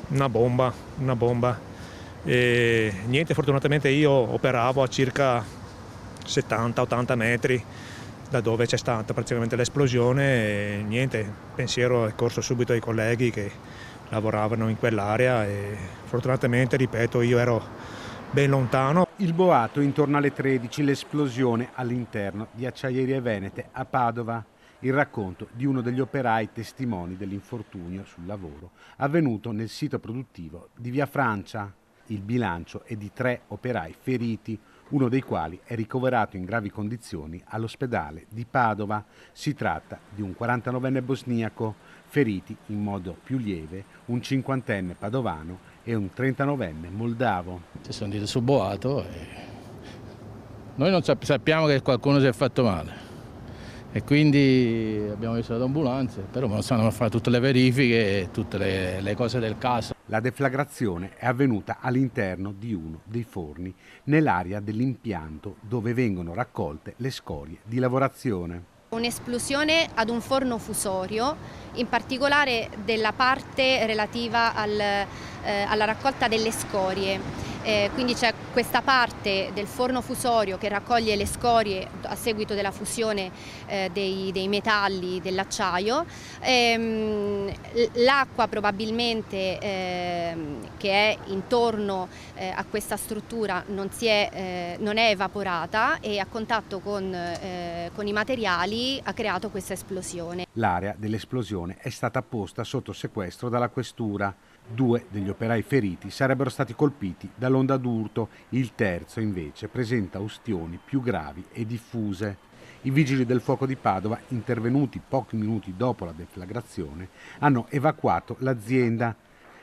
una bomba, una bomba. E niente, fortunatamente io operavo a circa 70-80 metri da dove c'è stata praticamente l'esplosione e niente, pensiero è corso subito ai colleghi che lavoravano in quell'area e fortunatamente, ripeto, io ero ben lontano. Il boato intorno alle 13, l'esplosione all'interno di Acciaierie Venete a Padova. Il racconto di uno degli operai testimoni dell'infortunio sul lavoro avvenuto nel sito produttivo di Via Francia. Il bilancio è di 3 operai feriti, uno dei quali è ricoverato in gravi condizioni all'ospedale di Padova. Si tratta di un 49enne bosniaco, feriti in modo più lieve un 50enne padovano e un 39enne moldavo. Ci sono dite sul boato e noi non sappiamo che qualcuno si è fatto male e quindi abbiamo visto l'ambulanza, però non stanno a fare tutte le verifiche e tutte le cose del caso. La deflagrazione è avvenuta all'interno di uno dei forni, nell'area dell'impianto dove vengono raccolte le scorie di lavorazione. Un'esplosione ad un forno fusorio, in particolare della parte relativa alla raccolta delle scorie. Quindi c'è questa parte del forno fusorio che raccoglie le scorie a seguito della fusione dei metalli dell'acciaio. L'acqua probabilmente che è intorno a questa struttura non è evaporata e a contatto con i materiali ha creato questa esplosione. L'area dell'esplosione è stata posta sotto sequestro dalla questura. 2 degli operai feriti sarebbero stati colpiti dall'onda d'urto, il terzo invece presenta ustioni più gravi e diffuse. I vigili del fuoco di Padova, intervenuti pochi minuti dopo la deflagrazione, hanno evacuato l'azienda.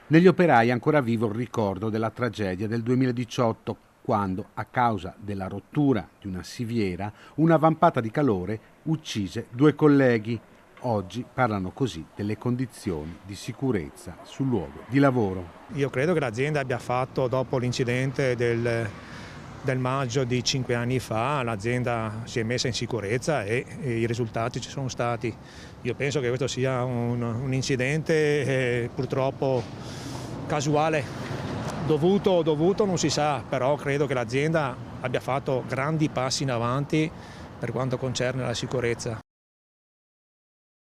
Negli operai è ancora vivo il ricordo della tragedia del 2018, quando, a causa della rottura di una siviera, una vampata di calore uccise 2 colleghi. Oggi parlano così delle condizioni di sicurezza sul luogo di lavoro. Io credo che l'azienda abbia fatto, dopo l'incidente del maggio di 5 anni fa, l'azienda si è messa in sicurezza e i risultati ci sono stati. Io penso che questo sia un incidente purtroppo casuale, dovuto non si sa, però credo che l'azienda abbia fatto grandi passi in avanti per quanto concerne la sicurezza.